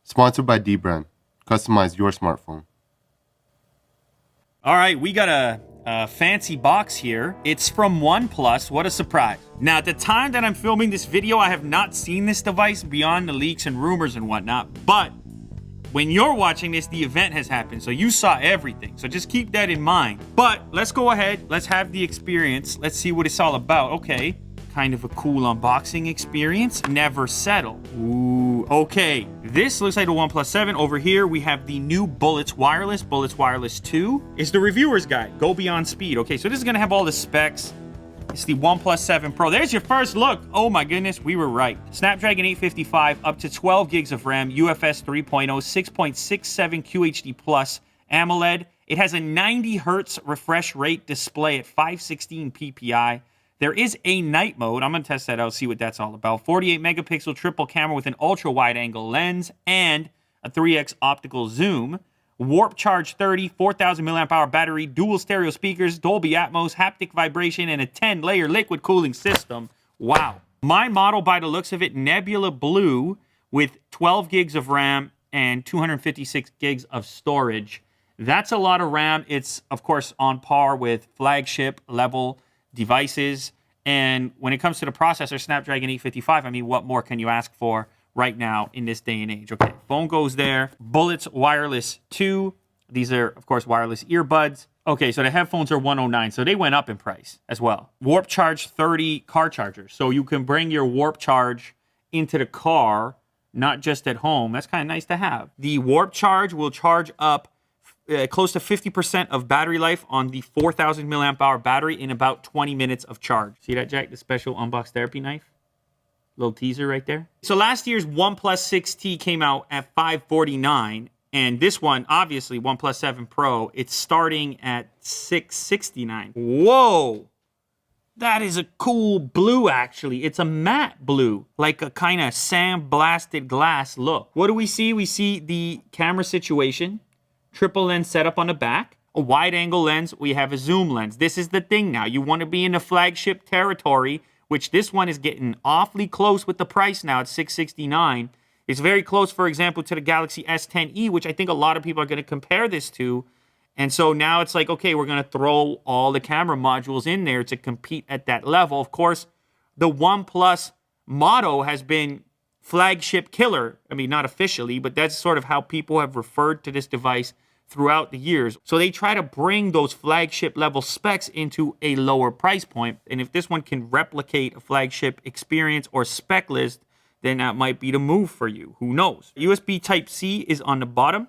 Sponsored by D-Brand. Customize your smartphone. All right, we got a fancy box here. It's from OnePlus. What a surprise. Now, at the time that I'm filming this video, I have not seen this device beyond the leaks and rumors and whatnot. But when you're watching this, the event has happened. So you saw everything. So just keep that in mind. But let's go ahead. Let's have the experience. Let's see what it's all about. Okay. Kind of a cool unboxing experience. Never settle. Ooh, okay. This looks like the OnePlus 7. Over here, we have the new Bullets Wireless. Bullets Wireless 2 is the reviewer's guide. Go beyond speed. Okay, so this is going to have all the specs. It's the OnePlus 7 Pro. There's your first look. Oh my goodness, we were right. Snapdragon 855, up to 12 gigs of RAM, UFS 3.0, 6.67 QHD Plus AMOLED. It has a 90 Hertz refresh rate display at 516 PPI. There is a night mode. I'm going to test that out, see what that's all about. 48 megapixel triple camera with an ultra wide angle lens and a 3x optical zoom. Warp Charge 30, 4,000 milliamp hour battery, dual stereo speakers, Dolby Atmos, haptic vibration, and a 10-layer liquid cooling system. Wow. My model, by the looks of it, Nebula Blue with 12 gigs of RAM and 256 gigs of storage. That's a lot of RAM. It's, of course, on par with flagship level devices. And when it comes to the processor, Snapdragon 855, I mean, what more can you ask for right now in this day and age? Okay, phone goes there. Bullets Wireless 2. These are, of course, wireless earbuds. Okay, so the headphones are $109, so they went up in price as well. Warp Charge 30 car charger. So you can bring your Warp Charge into the car, not just at home. That's kind of nice to have. The Warp Charge will charge up close to 50% of battery life on the 4,000 milliamp hour battery in about 20 minutes of charge. See that, Jack? The special unbox therapy knife? Little teaser right there. So last year's OnePlus 6T came out at $549, and this one, obviously, OnePlus 7 Pro, it's starting at $669. Whoa! That is a cool blue, actually. It's a matte blue, like a kind of sandblasted glass look. What do we see? We see the camera situation. Triple lens setup on the back, a wide angle lens, we have a zoom lens. This is the thing now. You want to be in the flagship territory, which this one is getting awfully close with the price now at $669. It's very close, for example, to the Galaxy S10e, which I think a lot of people are going to compare this to. And so now it's like, okay, we're going to throw all the camera modules in there to compete at that level. Of course, the OnePlus motto has been flagship killer. I mean, not officially, but that's sort of how people have referred to this device throughout the years. So they try to bring those flagship level specs into a lower price point. And if this one can replicate a flagship experience or spec list, then that might be the move for you. Who knows? USB Type-C is on the bottom.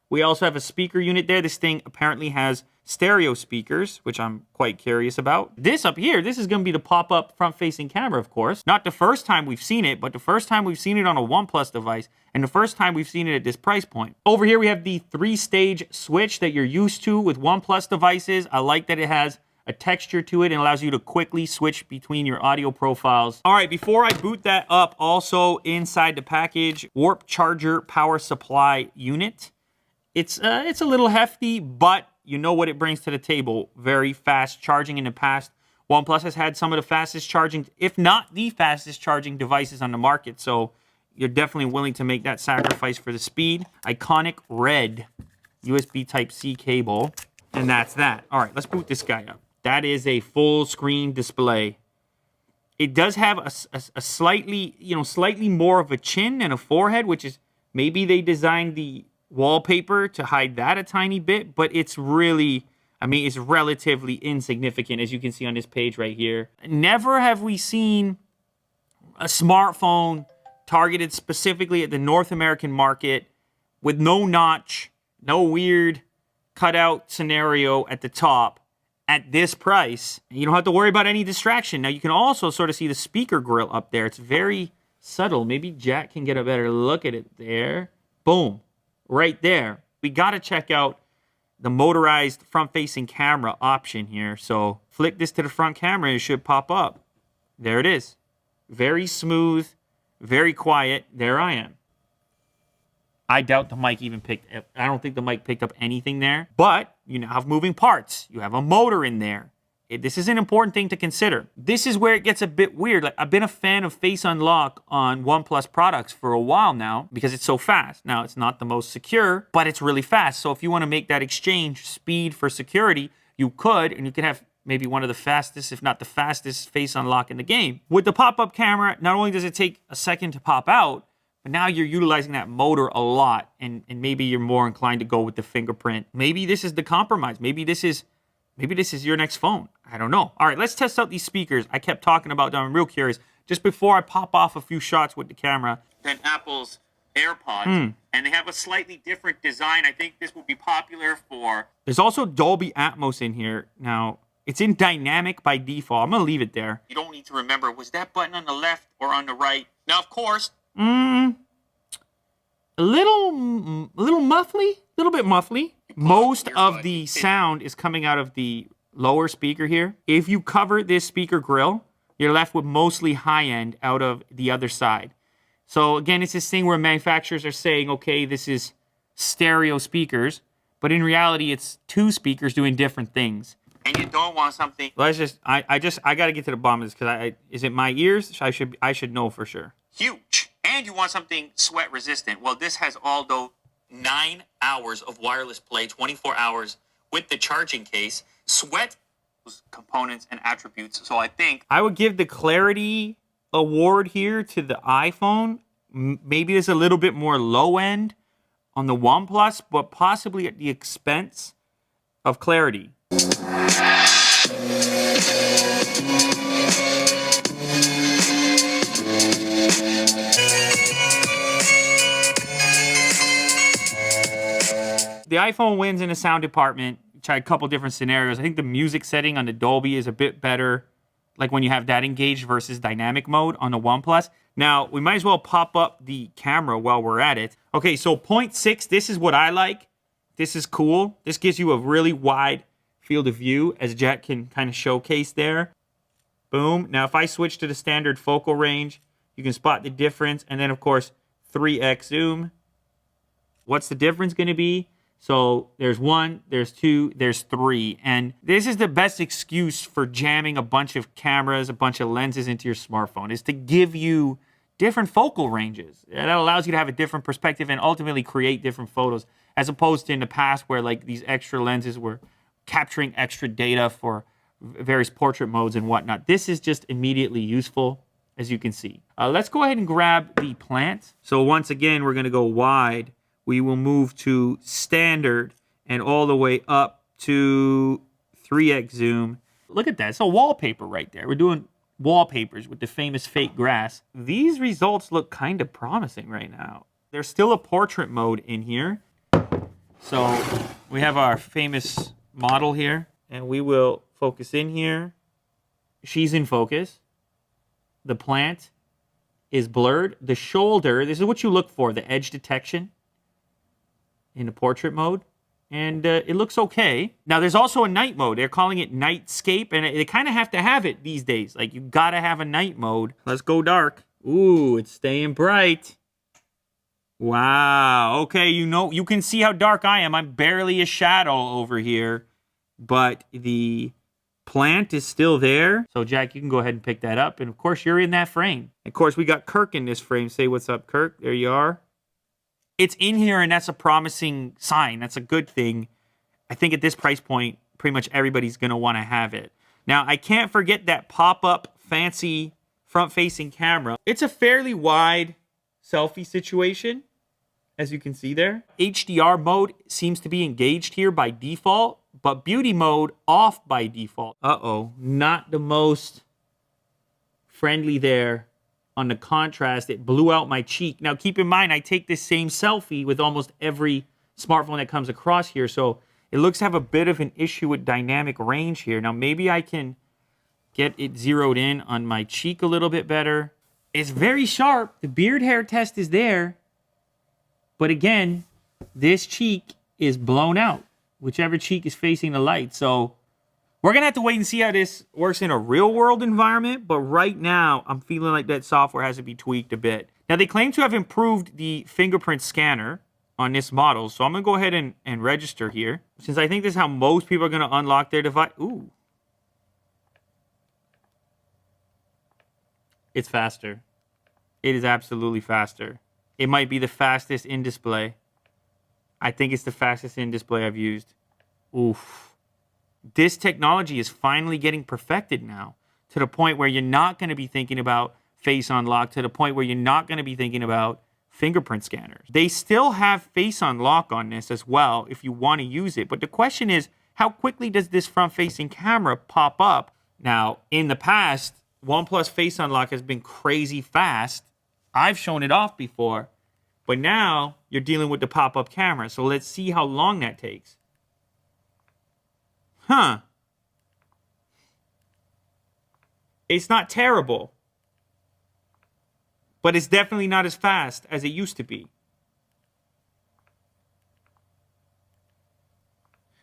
We also have a speaker unit there. This thing apparently has stereo speakers, which I'm quite curious about. This up here, this is going to be the pop-up front-facing camera, of course. Not the first time we've seen it, but the first time we've seen it on a OnePlus device, and the first time we've seen it at this price point. Over here, we have the 3-stage switch that you're used to with OnePlus devices. I like that it has a texture to it and allows you to quickly switch between your audio profiles. All right, before I boot that up, also inside the package, Warp Charger power supply unit. It's a little hefty, but you know what it brings to the table. Very fast charging in the past. OnePlus has had some of the fastest charging, if not the fastest charging devices on the market. So you're definitely willing to make that sacrifice for the speed. Iconic red USB Type-C cable. And that's that. All right, let's boot this guy up. That is a full screen display. It does have a slightly, slightly more of a chin and a forehead, which is maybe they designed the wallpaper to hide that a tiny bit, but it's really, it's relatively insignificant, as you can see on this page right here. Never have we seen a smartphone targeted specifically at the North American market with no notch, no weird cutout scenario at the top at this price. You don't have to worry about any distraction. Now, you can also sort of see the speaker grill up there. It's very subtle. Maybe Jack can get a better look at it there. Boom. Right there. We got to check out the motorized front-facing camera option here. So flick this to the front camera and it should pop up. There it is. Very smooth, very quiet. There I am. I doubt the mic even picked up. I don't think the mic picked up anything there. But you now have moving parts. You have a motor in there. this is an important thing to consider. This is where it gets a bit weird. Like, I've been a fan of Face Unlock on OnePlus products for a while now because it's so fast. Now, it's not the most secure, but it's really fast. So if you want to make that exchange speed for security, you could, and you could have maybe one of the fastest, if not the fastest, Face Unlock in the game. With the pop-up camera, not only does it take a second to pop out, but now you're utilizing that motor a lot, and maybe you're more inclined to go with the fingerprint. Maybe this is the compromise. Maybe this is your next phone. I don't know. All right, let's test out these speakers. I kept talking about them. I'm real curious. Just before I pop off a few shots with the camera. Than Apple's AirPods. And they have a slightly different design. I think this will be popular for... There's also Dolby Atmos in here. Now, it's in dynamic by default. I'm going to leave it there. You don't need to remember, was that button on the left or on the right? Now, of course... a little muffly. A little bit muffly. Most of the sound is coming out of the lower speaker here. If you cover this speaker grill, you're left with mostly high end out of the other side. So again, it's this thing where manufacturers are saying, okay, this is stereo speakers, but in reality, it's two speakers doing different things. And you don't want something. Let's just, I got to get to the bottom of this because is it my ears? I should know for sure. Huge. And you want something sweat resistant. Well, this has although 9 hours of wireless play, 24 hours with the charging case, sweat components and attributes. So I think I would give the clarity award here to the iPhone. Maybe it's a little bit more low end on the OnePlus, but possibly at the expense of clarity. The iPhone wins in the sound department. Tried a couple different scenarios. I think the music setting on the Dolby is a bit better, like when you have that engaged versus dynamic mode on the OnePlus. Now, we might as well pop up the camera while we're at it. Okay, so 0.6, this is what I like. This is cool. This gives you a really wide field of view, as Jack can kind of showcase there. Boom. Now, if I switch to the standard focal range, you can spot the difference. And then, of course, 3x zoom. What's the difference going to be? So there's 1, there's 2, there's 3. And this is the best excuse for jamming a bunch of cameras, a bunch of lenses into your smartphone, is to give you different focal ranges. That allows you to have a different perspective and ultimately create different photos, as opposed to in the past where like these extra lenses were capturing extra data for various portrait modes and whatnot. This is just immediately useful, as you can see. Let's go ahead and grab the plant. So once again, we're going to go wide. We will move to standard and all the way up to 3x zoom. Look at that. It's a wallpaper right there. We're doing wallpapers with the famous fake grass. These results look kind of promising right now. There's still a portrait mode in here. So we have our famous model here, and we will focus in here. She's in focus. The plant is blurred. The shoulder, this is what you look for, the edge detection in the portrait mode, and it looks okay. Now, there's also a night mode. They're calling it nightscape, and they kind of have to have it these days. Like, you gotta have a night mode. Let's go dark. Ooh, it's staying bright. Wow. Okay, you can see how dark I am. I'm barely a shadow over here, but the plant is still there. So, Jack, you can go ahead and pick that up, and of course, you're in that frame. Of course, we got Kirk in this frame. Say what's up, Kirk. There you are. It's in here, and that's a promising sign. That's a good thing. I think at this price point, pretty much everybody's going to want to have it. Now, I can't forget that pop-up fancy front-facing camera. It's a fairly wide selfie situation, as you can see there. HDR mode seems to be engaged here by default, but beauty mode off by default. Uh-oh, not the most friendly there. On the contrast, it blew out my cheek. Now, keep in mind, I take this same selfie with almost every smartphone that comes across here, so it looks to have a bit of an issue with dynamic range here. Now, maybe I can get it zeroed in on my cheek a little bit better. It's very sharp. The beard hair test is there. But again, this cheek is blown out, whichever cheek is facing the light. So we're going to have to wait and see how this works in a real-world environment, but right now, I'm feeling like that software has to be tweaked a bit. Now, they claim to have improved the fingerprint scanner on this model, so I'm going to go ahead and register here, since I think this is how most people are going to unlock their device. Ooh. It's faster. It is absolutely faster. It might be the fastest in display. I think it's the fastest in display I've used. Oof. This technology is finally getting perfected now to the point where you're not going to be thinking about face unlock, to the point where you're not going to be thinking about fingerprint scanners. They still have face unlock on this as well if you want to use it. But the question is, how quickly does this front-facing camera pop up? Now, in the past, OnePlus face unlock has been crazy fast. I've shown it off before. But now you're dealing with the pop-up camera. So let's see how long that takes. Huh. It's not terrible. But it's definitely not as fast as it used to be.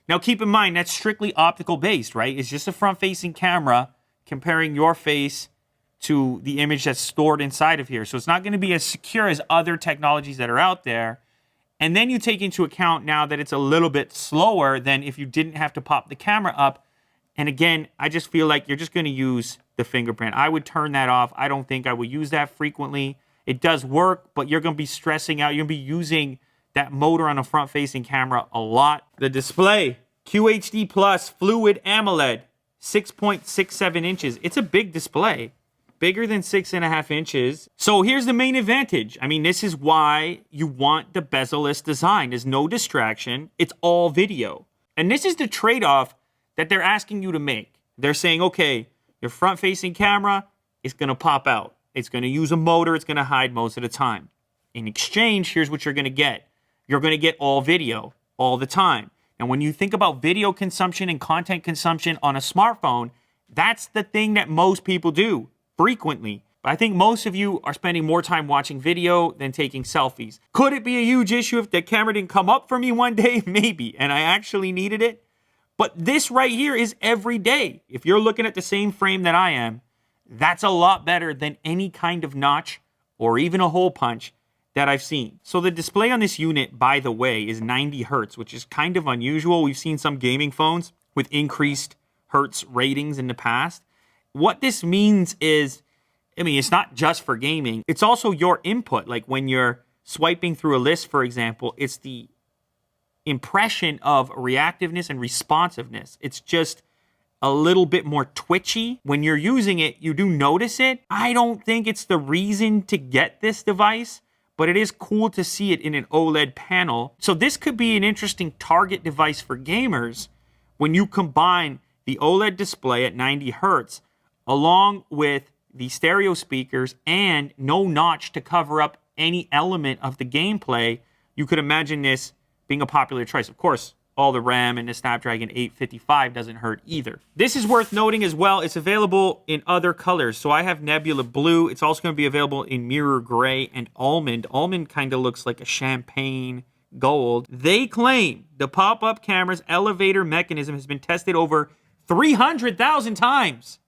Now keep in mind, that's strictly optical based, right? It's just a front-facing camera comparing your face to the image that's stored inside of here. So it's not going to be as secure as other technologies that are out there. And then you take into account now that it's a little bit slower than if you didn't have to pop the camera up. And again, I just feel like you're just going to use the fingerprint. I would turn that off. I don't think I would use that frequently. It does work, but you're going to be stressing out. You're going to be using that motor on a front-facing camera a lot. The display, QHD Plus Fluid AMOLED, 6.67 inches. It's a big display, bigger than 6.5 inches. So here's the main advantage. I mean, this is why you want the bezel-less design. There's no distraction. It's all video. And this is the trade-off that they're asking you to make. They're saying, okay, your front-facing camera is going to pop out. It's going to use a motor. It's going to hide most of the time. In exchange, here's what you're going to get. You're going to get all video all the time. And when you think about video consumption and content consumption on a smartphone, that's the thing that most people do frequently. But I think most of you are spending more time watching video than taking selfies. Could it be a huge issue if the camera didn't come up for me one day? Maybe. And I actually needed it. But this right here is every day. If you're looking at the same frame that I am, that's a lot better than any kind of notch or even a hole punch that I've seen. So the display on this unit, by the way, is 90 hertz, which is kind of unusual. We've seen some gaming phones with increased hertz ratings in the past. What this means is, I mean, it's not just for gaming. It's also your input. Like when you're swiping through a list, for example, it's the impression of reactiveness and responsiveness. It's just a little bit more twitchy. When you're using it, you do notice it. I don't think it's the reason to get this device, but it is cool to see it in an OLED panel. So this could be an interesting target device for gamers when you combine the OLED display at 90 hertz along with the stereo speakers and no notch to cover up any element of the gameplay. You could imagine this being a popular choice. Of course, all the RAM and the Snapdragon 855 doesn't hurt either. This is worth noting as well. It's available in other colors. So I have Nebula Blue. It's also going to be available in Mirror Gray and Almond. Almond kind of looks like a champagne gold. They claim the pop-up camera's elevator mechanism has been tested over 300,000 times.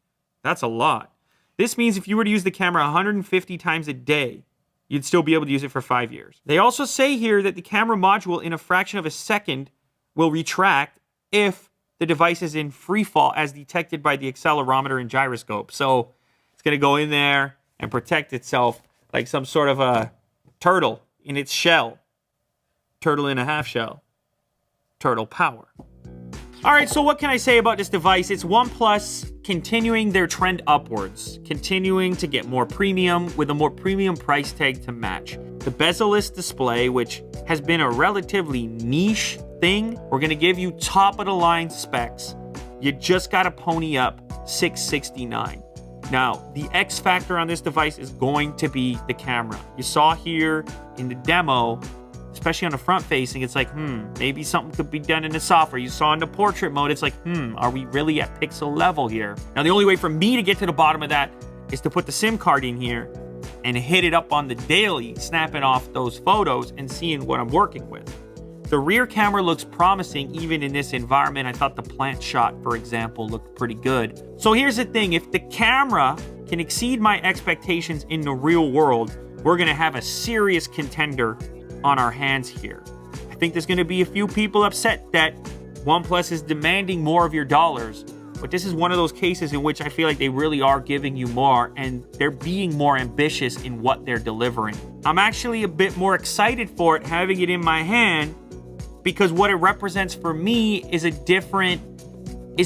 That's a lot. This means if you were to use the camera 150 times a day, you'd still be able to use it for 5 years. They also say here that the camera module in a fraction of a second will retract if the device is in free fall as detected by the accelerometer and gyroscope. So it's going to go in there and protect itself like some sort of a turtle in its shell. Turtle in a half shell. Turtle power. All right, so what can I say about this device? It's OnePlus continuing their trend upwards, continuing to get more premium with a more premium price tag to match. The bezel-less display, which has been a relatively niche thing, we're going to give you top-of-the-line specs. You just got to pony up $669. Now, the X factor on this device is going to be the camera. You saw here in the demo, especially on the front facing, it's like, maybe something could be done in the software. You saw in the portrait mode, it's like, are we really at pixel level here? Now, the only way for me to get to the bottom of that is to put the SIM card in here and hit it up on the daily, snapping off those photos and seeing what I'm working with. The rear camera looks promising even in this environment. I thought the plant shot, for example, looked pretty good. So here's the thing. If the camera can exceed my expectations in the real world, we're going to have a serious contender on our hands here. I think there's going to be a few people upset that OnePlus is demanding more of your dollars But this is one of those cases in which I feel like they really are giving you more, and they're being more ambitious in what they're delivering. I'm actually a bit more excited for it having it in my hand, because what it represents for me is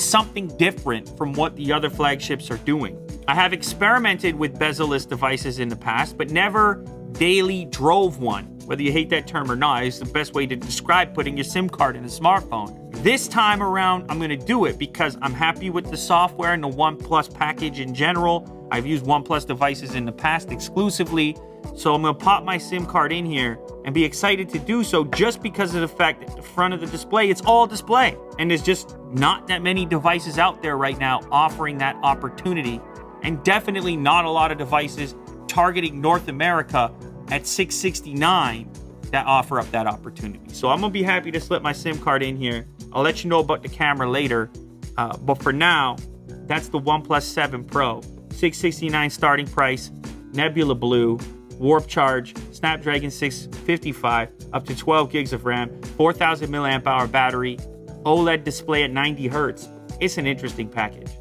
something different from what the other flagships are doing. I have experimented with bezel-less devices in the past, but never daily drove one. Whether you hate that term or not, it's the best way to describe putting your SIM card in a smartphone. This time around, I'm gonna do it because I'm happy with the software and the OnePlus package in general. I've used OnePlus devices in the past exclusively, so I'm gonna pop my SIM card in here and be excited to do so just because of the fact that the front of the display, it's all display. And there's just not that many devices out there right now offering that opportunity. And definitely not a lot of devices targeting North America at $669 that offer up that opportunity. So I'm gonna be happy to slip my SIM card in here. I'll let you know about the camera later. But for now, that's the OnePlus 7 Pro. $669 starting price, Nebula Blue, Warp Charge, Snapdragon 655, up to 12 gigs of RAM, 4,000 milliamp hour battery, OLED display at 90 Hz. It's an interesting package.